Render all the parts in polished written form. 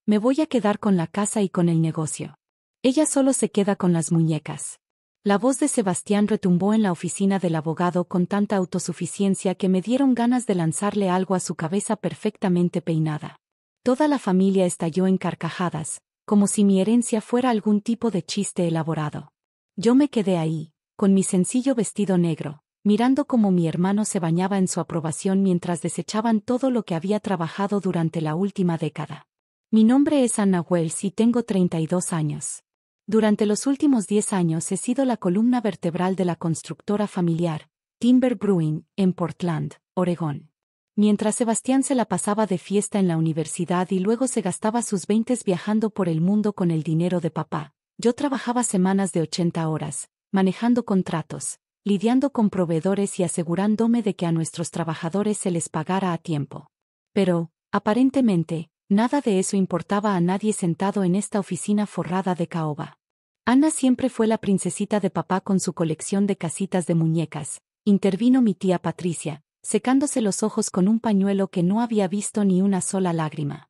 Me voy a quedar con la casa y con el negocio. Ella solo se queda con las muñecas. La voz de Sebastián retumbó en la oficina del abogado con tanta autosuficiencia que me dieron ganas de lanzarle algo a su cabeza perfectamente peinada. Toda la familia estalló en carcajadas, como si mi herencia fuera algún tipo de chiste elaborado. Yo me quedé ahí, con mi sencillo vestido negro, mirando cómo mi hermano se bañaba en su aprobación mientras desechaban todo lo que había trabajado durante la última década. Mi nombre es Anna Wells y tengo 32 años. Durante los últimos 10 años he sido la columna vertebral de la constructora familiar, Timber Brewing, en Portland, Oregón. Mientras Sebastián se la pasaba de fiesta en la universidad y luego se gastaba sus 20 viajando por el mundo con el dinero de papá, yo trabajaba semanas de 80 horas, manejando contratos, lidiando con proveedores y asegurándome de que a nuestros trabajadores se les pagara a tiempo. Pero, aparentemente, nada de eso importaba a nadie sentado en esta oficina forrada de caoba. Ana siempre fue la princesita de papá con su colección de casitas de muñecas, intervino mi tía Patricia, secándose los ojos con un pañuelo que no había visto ni una sola lágrima.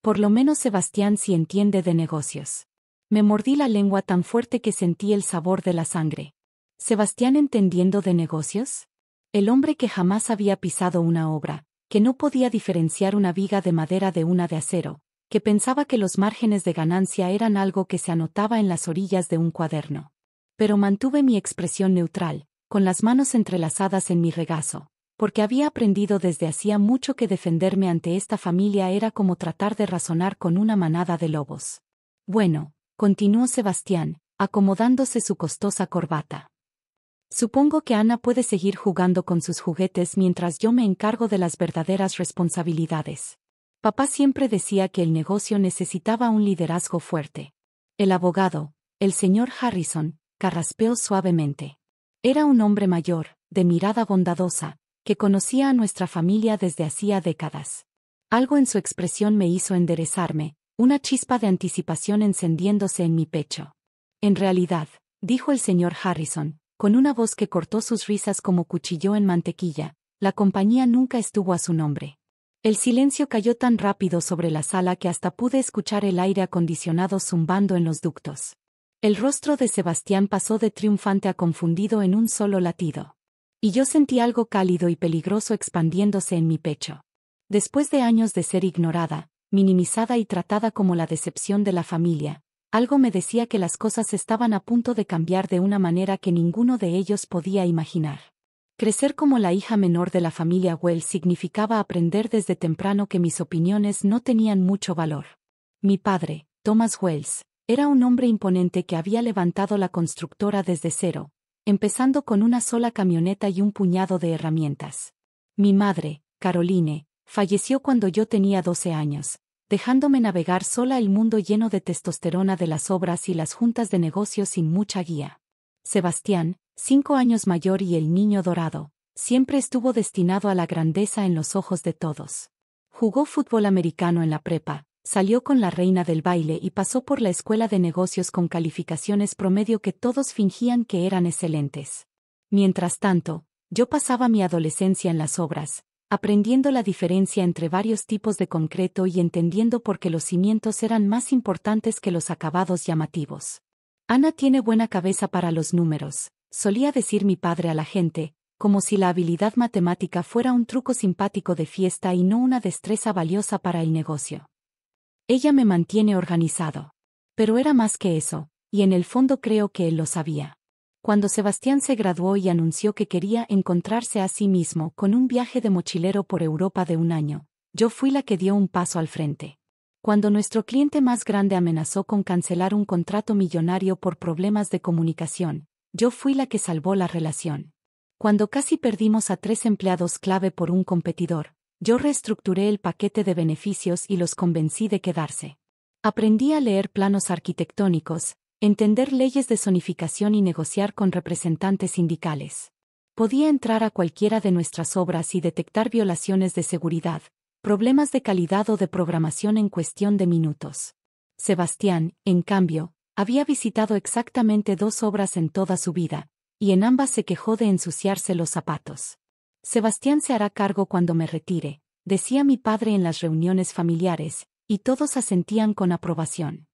Por lo menos Sebastián sí entiende de negocios. Me mordí la lengua tan fuerte que sentí el sabor de la sangre. ¿Sebastián entendiendo de negocios? El hombre que jamás había pisado una obra, que no podía diferenciar una viga de madera de una de acero, que pensaba que los márgenes de ganancia eran algo que se anotaba en las orillas de un cuaderno. Pero mantuve mi expresión neutral, con las manos entrelazadas en mi regazo, porque había aprendido desde hacía mucho que defenderme ante esta familia era como tratar de razonar con una manada de lobos. Bueno, continuó Sebastián, acomodándose su costosa corbata. Supongo que Ana puede seguir jugando con sus juguetes mientras yo me encargo de las verdaderas responsabilidades. Papá siempre decía que el negocio necesitaba un liderazgo fuerte. El abogado, el señor Harrison, carraspeó suavemente. Era un hombre mayor, de mirada bondadosa, que conocía a nuestra familia desde hacía décadas. Algo en su expresión me hizo enderezarme, una chispa de anticipación encendiéndose en mi pecho. En realidad, dijo el señor Harrison, con una voz que cortó sus risas como cuchillo en mantequilla, la compañía nunca estuvo a su nombre. El silencio cayó tan rápido sobre la sala que hasta pude escuchar el aire acondicionado zumbando en los ductos. El rostro de Sebastián pasó de triunfante a confundido en un solo latido. Y yo sentí algo cálido y peligroso expandiéndose en mi pecho. Después de años de ser ignorada, minimizada y tratada como la decepción de la familia, algo me decía que las cosas estaban a punto de cambiar de una manera que ninguno de ellos podía imaginar. Crecer como la hija menor de la familia Wells significaba aprender desde temprano que mis opiniones no tenían mucho valor. Mi padre, Thomas Wells, era un hombre imponente que había levantado la constructora desde cero, empezando con una sola camioneta y un puñado de herramientas. Mi madre, Caroline, falleció cuando yo tenía 12 años, dejándome navegar sola el mundo lleno de testosterona de las obras y las juntas de negocios sin mucha guía. Sebastián, 5 años mayor y el niño dorado, siempre estuvo destinado a la grandeza en los ojos de todos. Jugó fútbol americano en la prepa, salió con la reina del baile y pasó por la escuela de negocios con calificaciones promedio que todos fingían que eran excelentes. Mientras tanto, yo pasaba mi adolescencia en las obras, aprendiendo la diferencia entre varios tipos de concreto y entendiendo por qué los cimientos eran más importantes que los acabados llamativos. Ana tiene buena cabeza para los números, solía decir mi padre a la gente, como si la habilidad matemática fuera un truco simpático de fiesta y no una destreza valiosa para el negocio. Ella me mantiene organizado. Pero era más que eso, y en el fondo creo que él lo sabía. Cuando Sebastián se graduó y anunció que quería encontrarse a sí mismo con un viaje de mochilero por Europa de un año, yo fui la que dio un paso al frente. Cuando nuestro cliente más grande amenazó con cancelar un contrato millonario por problemas de comunicación, yo fui la que salvó la relación. Cuando casi perdimos a 3 empleados clave por un competidor, yo reestructuré el paquete de beneficios y los convencí de quedarse. Aprendí a leer planos arquitectónicos, entender leyes de zonificación y negociar con representantes sindicales. Podía entrar a cualquiera de nuestras obras y detectar violaciones de seguridad, problemas de calidad o de programación en cuestión de minutos. Sebastián, en cambio, había visitado exactamente 2 obras en toda su vida, y en ambas se quejó de ensuciarse los zapatos. Sebastián se hará cargo cuando me retire, decía mi padre en las reuniones familiares, y todos asentían con aprobación.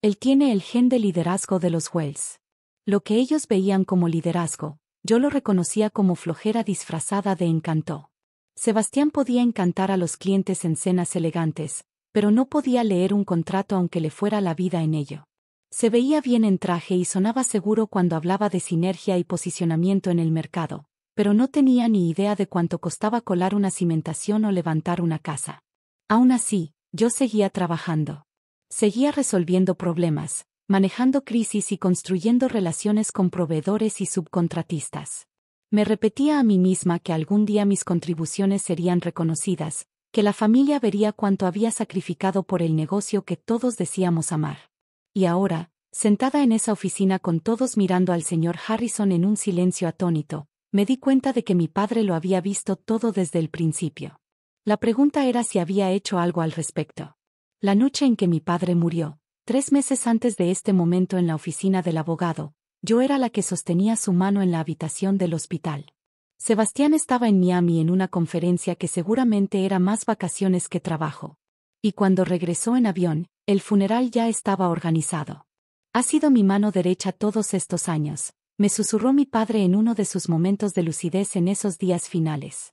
Él tiene el gen de liderazgo de los Wells. Lo que ellos veían como liderazgo, yo lo reconocía como flojera disfrazada de encanto. Sebastián podía encantar a los clientes en cenas elegantes, pero no podía leer un contrato aunque le fuera la vida en ello. Se veía bien en traje y sonaba seguro cuando hablaba de sinergia y posicionamiento en el mercado, pero no tenía ni idea de cuánto costaba colar una cimentación o levantar una casa. Aún así, yo seguía trabajando. Seguía resolviendo problemas, manejando crisis y construyendo relaciones con proveedores y subcontratistas. Me repetía a mí misma que algún día mis contribuciones serían reconocidas, que la familia vería cuánto había sacrificado por el negocio que todos decíamos amar. Y ahora, sentada en esa oficina con todos mirando al señor Harrison en un silencio atónito, me di cuenta de que mi padre lo había visto todo desde el principio. La pregunta era si había hecho algo al respecto. La noche en que mi padre murió, 3 meses antes de este momento en la oficina del abogado, yo era la que sostenía su mano en la habitación del hospital. Sebastián estaba en Miami en una conferencia que seguramente era más vacaciones que trabajo. Y cuando regresó en avión, el funeral ya estaba organizado. Ha sido mi mano derecha todos estos años, me susurró mi padre en uno de sus momentos de lucidez en esos días finales.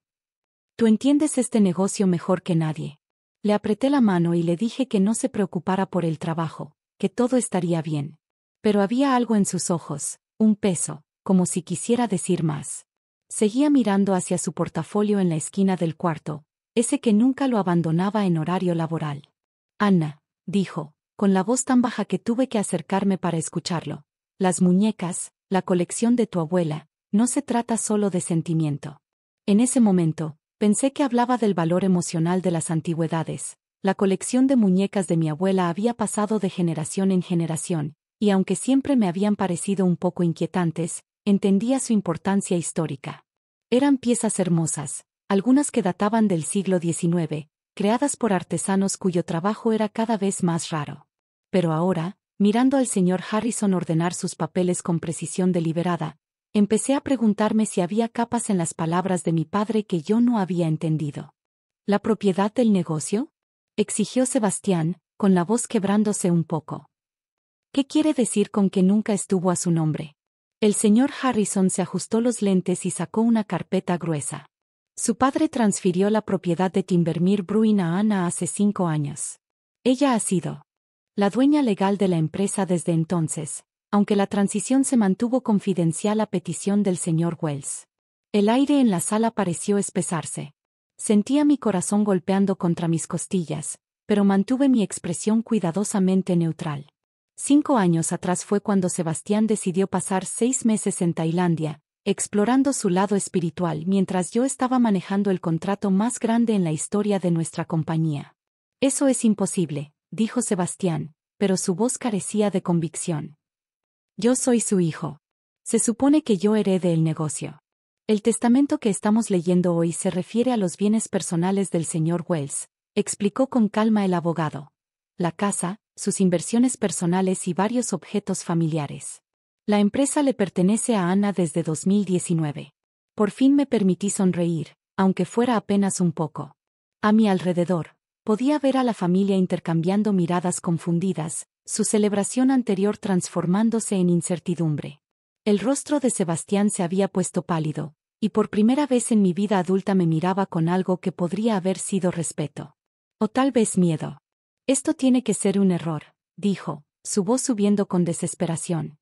Tú entiendes este negocio mejor que nadie. Le apreté la mano y le dije que no se preocupara por el trabajo, que todo estaría bien. Pero había algo en sus ojos, un peso, como si quisiera decir más. Seguía mirando hacia su portafolio en la esquina del cuarto, ese que nunca lo abandonaba en horario laboral. Anna, dijo, con la voz tan baja que tuve que acercarme para escucharlo. Las muñecas, la colección de tu abuela, no se trata solo de sentimiento. En ese momento, pensé que hablaba del valor emocional de las antigüedades. La colección de muñecas de mi abuela había pasado de generación en generación, y aunque siempre me habían parecido un poco inquietantes, entendía su importancia histórica. Eran piezas hermosas, algunas que databan del siglo XIX, creadas por artesanos cuyo trabajo era cada vez más raro. Pero ahora, mirando al señor Harrison ordenar sus papeles con precisión deliberada, empecé a preguntarme si había capas en las palabras de mi padre que yo no había entendido. ¿La propiedad del negocio?, exigió Sebastián, con la voz quebrándose un poco. ¿Qué quiere decir con que nunca estuvo a su nombre? El señor Harrison se ajustó los lentes y sacó una carpeta gruesa. Su padre transfirió la propiedad de Timbermere Brewing a Anna hace 5 años. Ella ha sido la dueña legal de la empresa desde entonces, aunque la transición se mantuvo confidencial a petición del señor Wells. El aire en la sala pareció espesarse. Sentía mi corazón golpeando contra mis costillas, pero mantuve mi expresión cuidadosamente neutral. 5 años atrás fue cuando Sebastián decidió pasar 6 meses en Tailandia, explorando su lado espiritual mientras yo estaba manejando el contrato más grande en la historia de nuestra compañía. Eso es imposible, dijo Sebastián, pero su voz carecía de convicción. Yo soy su hijo. Se supone que yo herede el negocio. El testamento que estamos leyendo hoy se refiere a los bienes personales del señor Wells, explicó con calma el abogado. La casa, sus inversiones personales y varios objetos familiares. La empresa le pertenece a Anna desde 2019. Por fin me permití sonreír, aunque fuera apenas un poco. A mi alrededor, podía ver a la familia intercambiando miradas confundidas, su celebración anterior transformándose en incertidumbre. El rostro de Sebastián se había puesto pálido, y por primera vez en mi vida adulta me miraba con algo que podría haber sido respeto. O tal vez miedo. Esto tiene que ser un error, dijo, su voz subiendo con desesperación.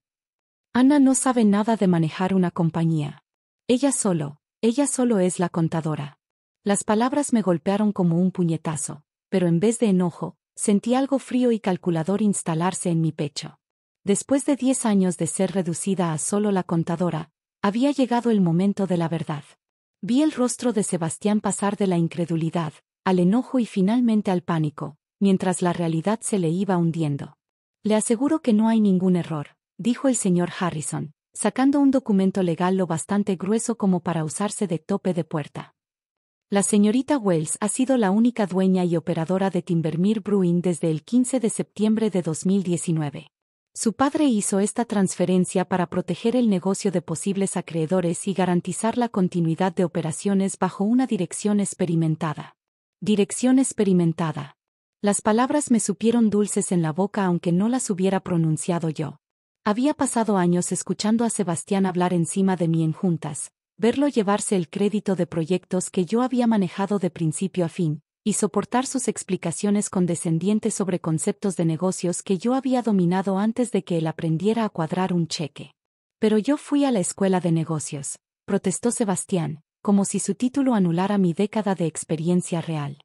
Anna no sabe nada de manejar una compañía. Ella solo es la contadora. Las palabras me golpearon como un puñetazo, pero en vez de enojo, sentí algo frío y calculador instalarse en mi pecho. Después de 10 años de ser reducida a solo la contadora, había llegado el momento de la verdad. Vi el rostro de Sebastián pasar de la incredulidad, al enojo y finalmente al pánico, mientras la realidad se le iba hundiendo. Le aseguro que no hay ningún error, dijo el señor Harrison, sacando un documento legal lo bastante grueso como para usarse de tope de puerta. La señorita Wells ha sido la única dueña y operadora de Timbermere Brewing desde el 15 de septiembre de 2019. Su padre hizo esta transferencia para proteger el negocio de posibles acreedores y garantizar la continuidad de operaciones bajo una dirección experimentada. Dirección experimentada. Las palabras me supieron dulces en la boca aunque no las hubiera pronunciado yo. Había pasado años escuchando a Sebastián hablar encima de mí en juntas, verlo llevarse el crédito de proyectos que yo había manejado de principio a fin, y soportar sus explicaciones condescendientes sobre conceptos de negocios que yo había dominado antes de que él aprendiera a cuadrar un cheque. Pero yo fui a la escuela de negocios, protestó Sebastián, como si su título anulara mi década de experiencia real.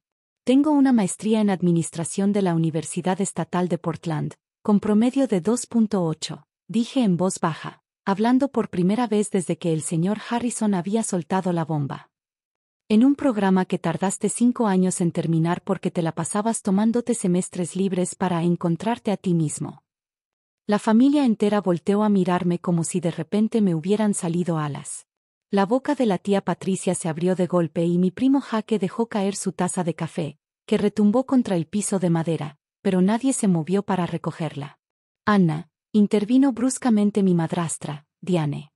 Tengo una maestría en administración de la Universidad Estatal de Portland, con promedio de 2.8, dije en voz baja, hablando por primera vez desde que el señor Harrison había soltado la bomba. En un programa que tardaste 5 años en terminar porque te la pasabas tomándote semestres libres para encontrarte a ti mismo. La familia entera volteó a mirarme como si de repente me hubieran salido alas. La boca de la tía Patricia se abrió de golpe y mi primo Jaque dejó caer su taza de café, que retumbó contra el piso de madera, pero nadie se movió para recogerla. Anna, intervino bruscamente mi madrastra, Diane.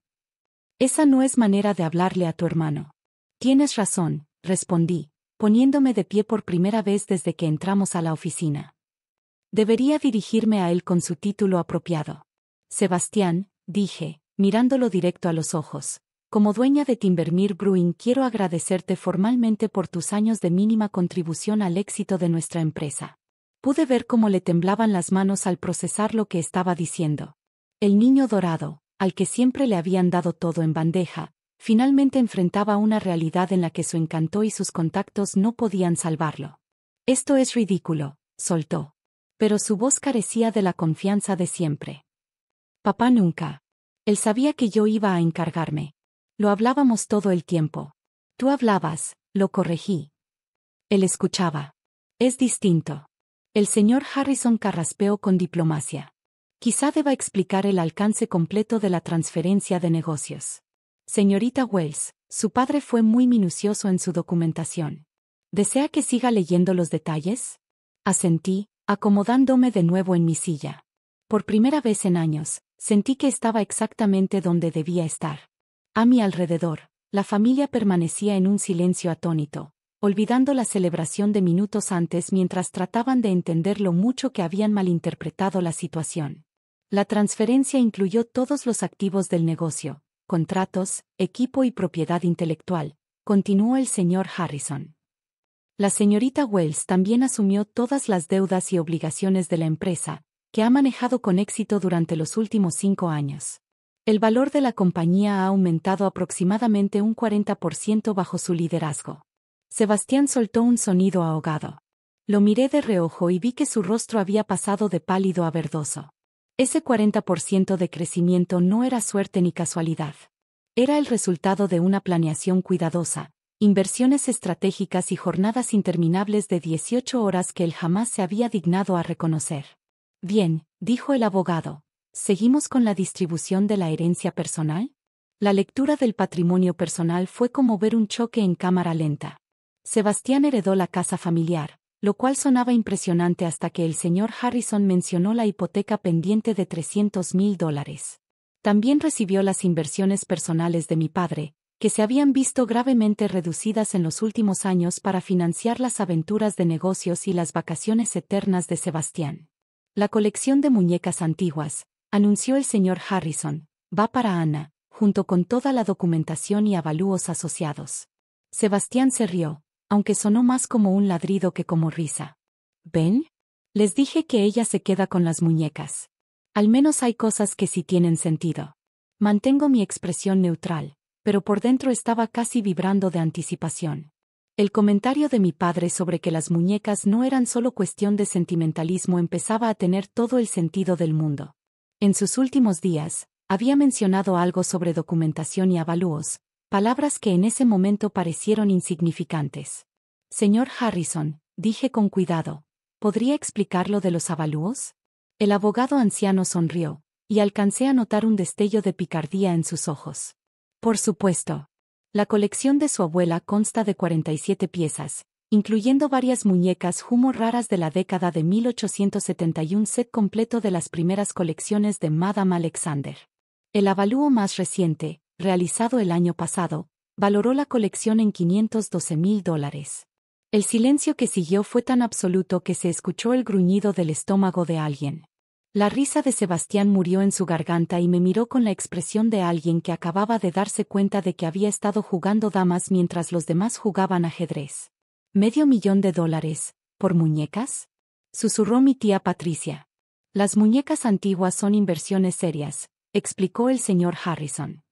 Esa no es manera de hablarle a tu hermano. Tienes razón, respondí, poniéndome de pie por primera vez desde que entramos a la oficina. Debería dirigirme a él con su título apropiado. Sebastián, dije, mirándolo directo a los ojos. Como dueña de Timbermere Brewing quiero agradecerte formalmente por tus años de mínima contribución al éxito de nuestra empresa. Pude ver cómo le temblaban las manos al procesar lo que estaba diciendo. El niño dorado, al que siempre le habían dado todo en bandeja, finalmente enfrentaba una realidad en la que su encanto y sus contactos no podían salvarlo. Esto es ridículo, soltó. Pero su voz carecía de la confianza de siempre. Papá nunca. Él sabía que yo iba a encargarme. Lo hablábamos todo el tiempo. Tú hablabas, lo corregí. Él escuchaba. Es distinto. El señor Harrison carraspeó con diplomacia. Quizá deba explicar el alcance completo de la transferencia de negocios. Señorita Wells, su padre fue muy minucioso en su documentación. ¿Desea que siga leyendo los detalles? Asentí, acomodándome de nuevo en mi silla. Por primera vez en años, sentí que estaba exactamente donde debía estar. A mi alrededor, la familia permanecía en un silencio atónito, olvidando la celebración de minutos antes mientras trataban de entender lo mucho que habían malinterpretado la situación. La transferencia incluyó todos los activos del negocio, contratos, equipo y propiedad intelectual, continuó el señor Harrison. La señorita Wells también asumió todas las deudas y obligaciones de la empresa, que ha manejado con éxito durante los últimos 5 años. El valor de la compañía ha aumentado aproximadamente un 40% bajo su liderazgo. Sebastián soltó un sonido ahogado. Lo miré de reojo y vi que su rostro había pasado de pálido a verdoso. Ese 40% de crecimiento no era suerte ni casualidad. Era el resultado de una planeación cuidadosa, inversiones estratégicas y jornadas interminables de 18 horas que él jamás se había dignado a reconocer. Bien, dijo el abogado. ¿Seguimos con la distribución de la herencia personal? La lectura del patrimonio personal fue como ver un choque en cámara lenta. Sebastián heredó la casa familiar, lo cual sonaba impresionante hasta que el señor Harrison mencionó la hipoteca pendiente de $300,000. También recibió las inversiones personales de mi padre, que se habían visto gravemente reducidas en los últimos años para financiar las aventuras de negocios y las vacaciones eternas de Sebastián. La colección de muñecas antiguas, anunció el señor Harrison, va para Anna, junto con toda la documentación y avalúos asociados. Sebastián se rió, aunque sonó más como un ladrido que como risa. ¿Ven? Les dije que ella se queda con las muñecas. Al menos hay cosas que sí tienen sentido. Mantengo mi expresión neutral, pero por dentro estaba casi vibrando de anticipación. El comentario de mi padre sobre que las muñecas no eran solo cuestión de sentimentalismo empezaba a tener todo el sentido del mundo. En sus últimos días, había mencionado algo sobre documentación y avalúos, palabras que en ese momento parecieron insignificantes. Señor Harrison, dije con cuidado, ¿podría explicar lo de los avalúos? El abogado anciano sonrió, y alcancé a notar un destello de picardía en sus ojos. Por supuesto. La colección de su abuela consta de 47 piezas, incluyendo varias muñecas Humo raras de la década de 1870 y un set completo de las primeras colecciones de Madame Alexander. El avalúo más reciente, realizado el año pasado, valoró la colección en $512,000. El silencio que siguió fue tan absoluto que se escuchó el gruñido del estómago de alguien. La risa de Sebastián murió en su garganta y me miró con la expresión de alguien que acababa de darse cuenta de que había estado jugando damas mientras los demás jugaban ajedrez. $500,000, ¿por muñecas?, susurró mi tía Patricia. Las muñecas antiguas son inversiones serias, explicó el señor Harrison.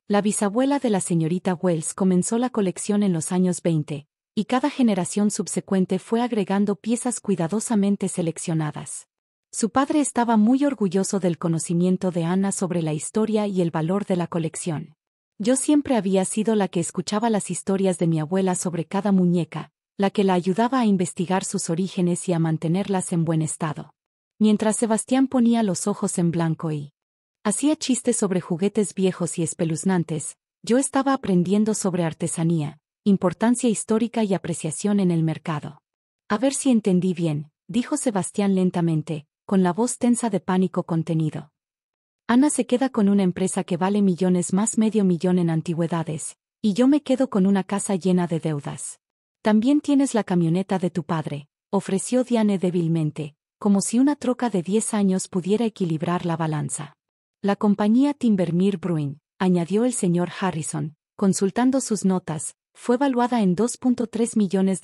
La bisabuela de la señorita Wells comenzó la colección en los años 20, y cada generación subsecuente fue agregando piezas cuidadosamente seleccionadas. Su padre estaba muy orgulloso del conocimiento de Ana sobre la historia y el valor de la colección. Yo siempre había sido la que escuchaba las historias de mi abuela sobre cada muñeca, la que la ayudaba a investigar sus orígenes y a mantenerlas en buen estado. Mientras Sebastián ponía los ojos en blanco y hacía chistes sobre juguetes viejos y espeluznantes, yo estaba aprendiendo sobre artesanía, importancia histórica y apreciación en el mercado. A ver si entendí bien, dijo Sebastián lentamente, con la voz tensa de pánico contenido. Ana se queda con una empresa que vale millones más $500,000 en antigüedades, y yo me quedo con una casa llena de deudas. También tienes la camioneta de tu padre, ofreció Diane débilmente, como si una troca de 10 años pudiera equilibrar la balanza. La compañía Timbermere Bruin, añadió el señor Harrison, consultando sus notas, fue valuada en $2.3 millones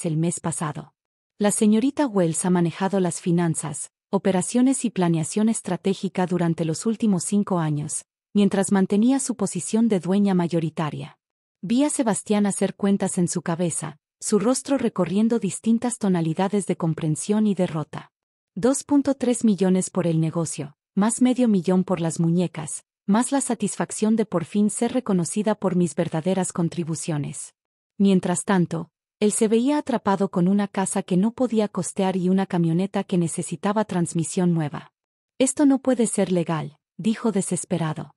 el mes pasado. La señorita Wells ha manejado las finanzas, operaciones y planeación estratégica durante los últimos 5 años, mientras mantenía su posición de dueña mayoritaria. Vi a Sebastián hacer cuentas en su cabeza, su rostro recorriendo distintas tonalidades de comprensión y derrota. 2.3 millones por el negocio, más $500,000 por las muñecas, más la satisfacción de por fin ser reconocida por mis verdaderas contribuciones. Mientras tanto, él se veía atrapado con una casa que no podía costear y una camioneta que necesitaba transmisión nueva. Esto no puede ser legal, dijo desesperado.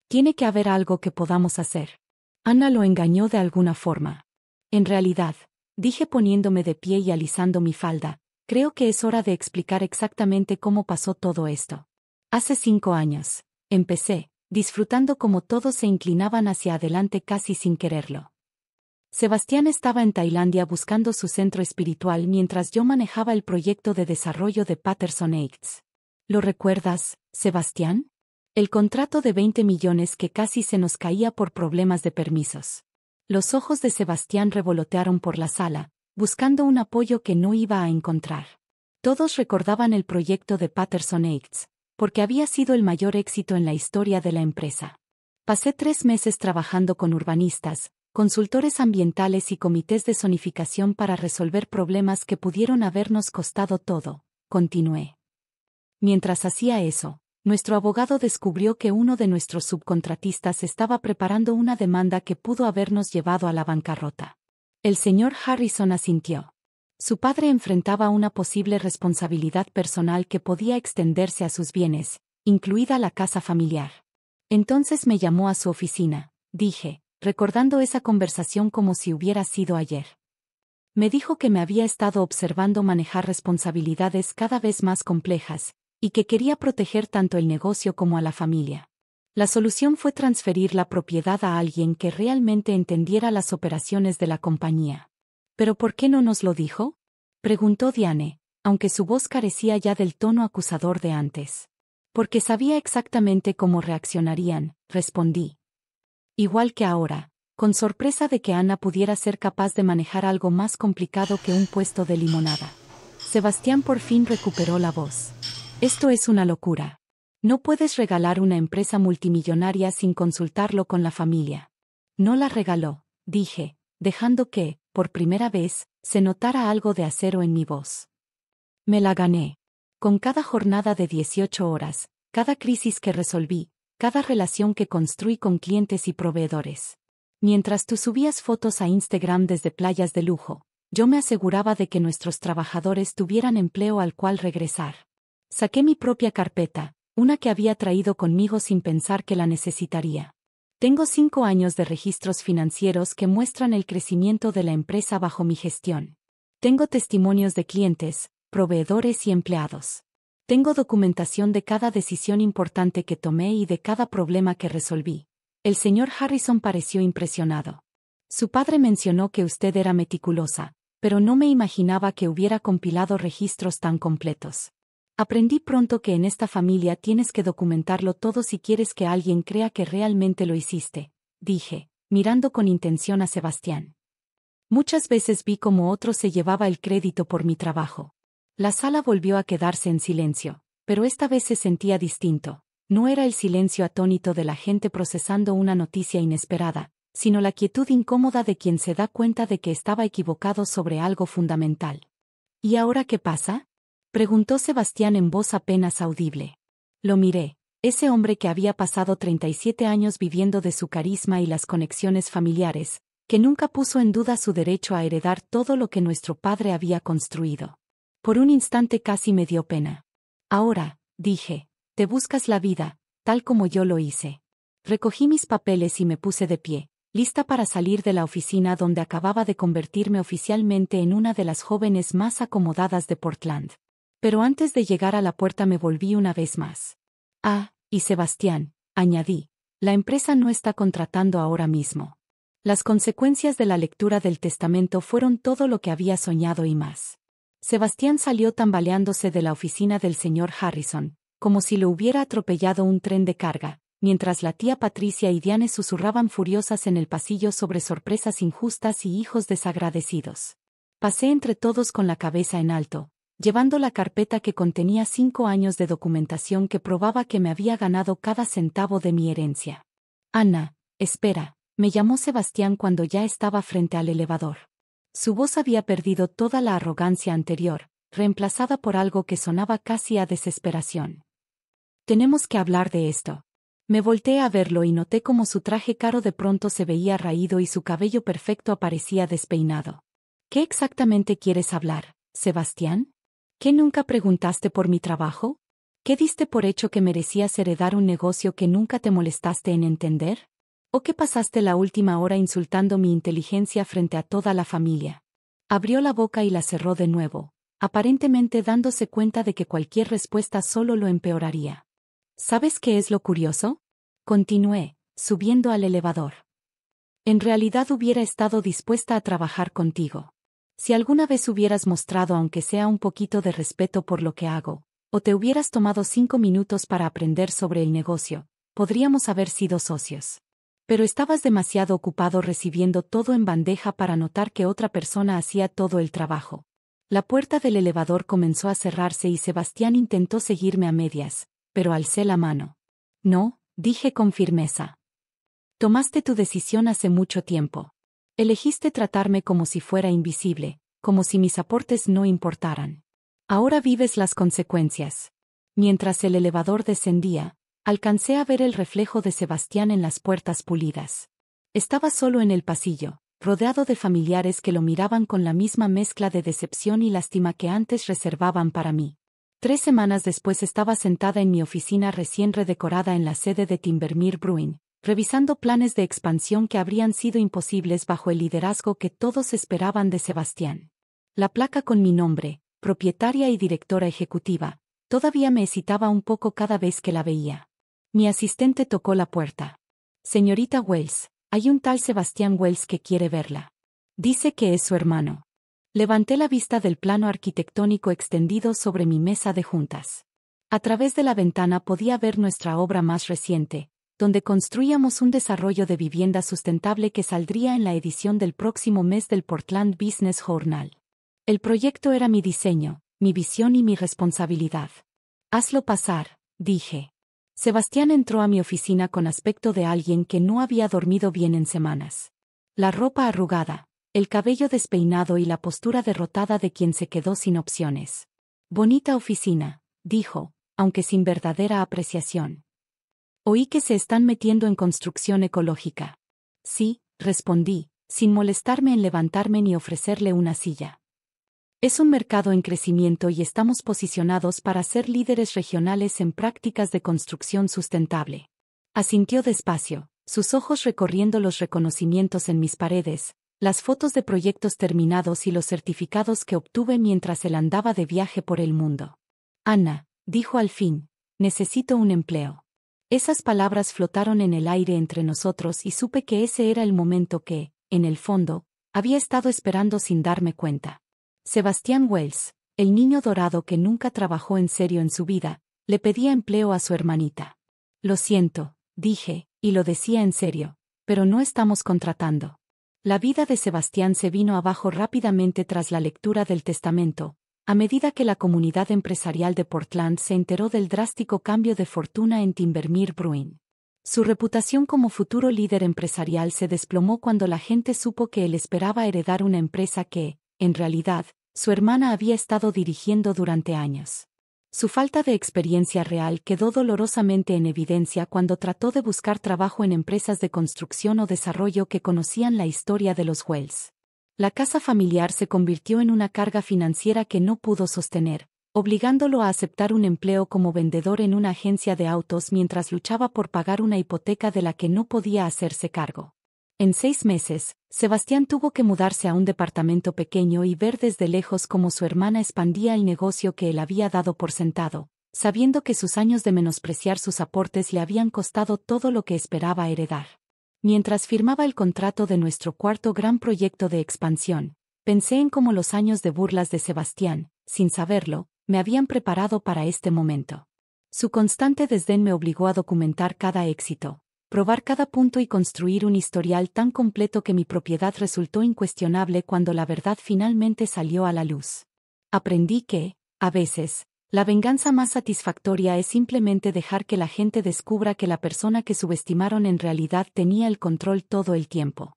Tiene que haber algo que podamos hacer. Ana lo engañó de alguna forma. En realidad, dije poniéndome de pie y alisando mi falda, creo que es hora de explicar exactamente cómo pasó todo esto. Hace 5 años, empecé, disfrutando como todos se inclinaban hacia adelante casi sin quererlo. Sebastián estaba en Tailandia buscando su centro espiritual mientras yo manejaba el proyecto de desarrollo de Patterson Heights. ¿Lo recuerdas, Sebastián? El contrato de 20 millones que casi se nos caía por problemas de permisos. Los ojos de Sebastián revolotearon por la sala, buscando un apoyo que no iba a encontrar. Todos recordaban el proyecto de Patterson Heights, porque había sido el mayor éxito en la historia de la empresa. Pasé 3 meses trabajando con urbanistas, consultores ambientales y comités de zonificación para resolver problemas que pudieron habernos costado todo, continué. Mientras hacía eso, nuestro abogado descubrió que uno de nuestros subcontratistas estaba preparando una demanda que pudo habernos llevado a la bancarrota. El señor Harrison asintió. Su padre enfrentaba una posible responsabilidad personal que podía extenderse a sus bienes, incluida la casa familiar. Entonces me llamó a su oficina, dije, recordando esa conversación como si hubiera sido ayer. Me dijo que me había estado observando manejar responsabilidades cada vez más complejas, y que quería proteger tanto el negocio como a la familia. La solución fue transferir la propiedad a alguien que realmente entendiera las operaciones de la compañía. ¿Pero por qué no nos lo dijo?, preguntó Diane, aunque su voz carecía ya del tono acusador de antes. Porque sabía exactamente cómo reaccionarían, respondí. Igual que ahora, con sorpresa de que Ana pudiera ser capaz de manejar algo más complicado que un puesto de limonada. Sebastián por fin recuperó la voz. Esto es una locura. No puedes regalar una empresa multimillonaria sin consultarlo con la familia. No la regaló, dije, dejando que, por primera vez, se notara algo de acero en mi voz. Me la gané. Con cada jornada de 18 horas, cada crisis que resolví, cada relación que construí con clientes y proveedores. Mientras tú subías fotos a Instagram desde playas de lujo, yo me aseguraba de que nuestros trabajadores tuvieran empleo al cual regresar. Saqué mi propia carpeta, una que había traído conmigo sin pensar que la necesitaría. Tengo 5 años de registros financieros que muestran el crecimiento de la empresa bajo mi gestión. Tengo testimonios de clientes, proveedores y empleados. Tengo documentación de cada decisión importante que tomé y de cada problema que resolví. El señor Harrison pareció impresionado. Su padre mencionó que usted era meticulosa, pero no me imaginaba que hubiera compilado registros tan completos. Aprendí pronto que en esta familia tienes que documentarlo todo si quieres que alguien crea que realmente lo hiciste, dije, mirando con intención a Sebastián. Muchas veces vi cómo otro se llevaba el crédito por mi trabajo. La sala volvió a quedarse en silencio, pero esta vez se sentía distinto. No era el silencio atónito de la gente procesando una noticia inesperada, sino la quietud incómoda de quien se da cuenta de que estaba equivocado sobre algo fundamental. ¿Y ahora qué pasa?, preguntó Sebastián en voz apenas audible. Lo miré. Ese hombre que había pasado 37 años viviendo de su carisma y las conexiones familiares, que nunca puso en duda su derecho a heredar todo lo que nuestro padre había construido. Por un instante casi me dio pena. Ahora, dije, te buscas la vida, tal como yo lo hice. Recogí mis papeles y me puse de pie, lista para salir de la oficina donde acababa de convertirme oficialmente en una de las jóvenes más acomodadas de Portland. Pero antes de llegar a la puerta me volví una vez más. Ah, y Sebastián, añadí, la empresa no está contratando ahora mismo. Las consecuencias de la lectura del testamento fueron todo lo que había soñado y más. Sebastián salió tambaleándose de la oficina del señor Harrison, como si lo hubiera atropellado un tren de carga, mientras la tía Patricia y Diane susurraban furiosas en el pasillo sobre sorpresas injustas y hijos desagradecidos. Pasé entre todos con la cabeza en alto, llevando la carpeta que contenía 5 años de documentación que probaba que me había ganado cada centavo de mi herencia. Ana, espera, me llamó Sebastián cuando ya estaba frente al elevador. Su voz había perdido toda la arrogancia anterior, reemplazada por algo que sonaba casi a desesperación. Tenemos que hablar de esto. Me volteé a verlo y noté cómo su traje caro de pronto se veía raído y su cabello perfecto aparecía despeinado. ¿Qué exactamente quieres hablar, Sebastián? ¿Qué nunca preguntaste por mi trabajo? ¿Qué diste por hecho que merecías heredar un negocio que nunca te molestaste en entender? ¿O qué pasaste la última hora insultando mi inteligencia frente a toda la familia? Abrió la boca y la cerró de nuevo, aparentemente dándose cuenta de que cualquier respuesta solo lo empeoraría. ¿Sabes qué es lo curioso?, continué, subiendo al elevador. En realidad hubiera estado dispuesta a trabajar contigo. Si alguna vez hubieras mostrado aunque sea un poquito de respeto por lo que hago, o te hubieras tomado 5 minutos para aprender sobre el negocio, podríamos haber sido socios. Pero estabas demasiado ocupado recibiendo todo en bandeja para notar que otra persona hacía todo el trabajo. La puerta del elevador comenzó a cerrarse y Sebastián intentó seguirme a medias, pero alcé la mano. No, dije con firmeza. Tomaste tu decisión hace mucho tiempo. Elegiste tratarme como si fuera invisible, como si mis aportes no importaran. Ahora vives las consecuencias. Mientras el elevador descendía, alcancé a ver el reflejo de Sebastián en las puertas pulidas. Estaba solo en el pasillo, rodeado de familiares que lo miraban con la misma mezcla de decepción y lástima que antes reservaban para mí. 3 semanas después estaba sentada en mi oficina recién redecorada en la sede de Timbermere Brewing, revisando planes de expansión que habrían sido imposibles bajo el liderazgo que todos esperaban de Sebastián. La placa con mi nombre, propietaria y directora ejecutiva, todavía me excitaba un poco cada vez que la veía. Mi asistente tocó la puerta. Señorita Wells, hay un tal Sebastián Wells que quiere verla. Dice que es su hermano. Levanté la vista del plano arquitectónico extendido sobre mi mesa de juntas. A través de la ventana podía ver nuestra obra más reciente, donde construíamos un desarrollo de vivienda sustentable que saldría en la edición del próximo mes del Portland Business Journal. El proyecto era mi diseño, mi visión y mi responsabilidad. Hazlo pasar, dije. Sebastián entró a mi oficina con aspecto de alguien que no había dormido bien en semanas. La ropa arrugada, el cabello despeinado y la postura derrotada de quien se quedó sin opciones. Bonita oficina, dijo, aunque sin verdadera apreciación. Oí que se están metiendo en construcción ecológica. Sí, respondí, sin molestarme en levantarme ni ofrecerle una silla. Es un mercado en crecimiento y estamos posicionados para ser líderes regionales en prácticas de construcción sustentable. Asintió despacio, sus ojos recorriendo los reconocimientos en mis paredes, las fotos de proyectos terminados y los certificados que obtuve mientras él andaba de viaje por el mundo. Ana, dijo al fin, necesito un empleo. Esas palabras flotaron en el aire entre nosotros y supe que ese era el momento que, en el fondo, había estado esperando sin darme cuenta. Sebastián Wells, el niño dorado que nunca trabajó en serio en su vida, le pedía empleo a su hermanita. Lo siento, dije, y lo decía en serio, pero no estamos contratando. La vida de Sebastián se vino abajo rápidamente tras la lectura del testamento, a medida que la comunidad empresarial de Portland se enteró del drástico cambio de fortuna en Timbermere Brewing. Su reputación como futuro líder empresarial se desplomó cuando la gente supo que él esperaba heredar una empresa que, en realidad, su hermana había estado dirigiendo durante años. Su falta de experiencia real quedó dolorosamente en evidencia cuando trató de buscar trabajo en empresas de construcción o desarrollo que conocían la historia de los Wells. La casa familiar se convirtió en una carga financiera que no pudo sostener, obligándolo a aceptar un empleo como vendedor en una agencia de autos mientras luchaba por pagar una hipoteca de la que no podía hacerse cargo. En 6 meses, Sebastián tuvo que mudarse a un departamento pequeño y ver desde lejos cómo su hermana expandía el negocio que él había dado por sentado, sabiendo que sus años de menospreciar sus aportes le habían costado todo lo que esperaba heredar. Mientras firmaba el contrato de nuestro cuarto gran proyecto de expansión, pensé en cómo los años de burlas de Sebastián, sin saberlo, me habían preparado para este momento. Su constante desdén me obligó a documentar cada éxito, probar cada punto y construir un historial tan completo que mi propiedad resultó incuestionable cuando la verdad finalmente salió a la luz. Aprendí que, a veces, la venganza más satisfactoria es simplemente dejar que la gente descubra que la persona que subestimaron en realidad tenía el control todo el tiempo.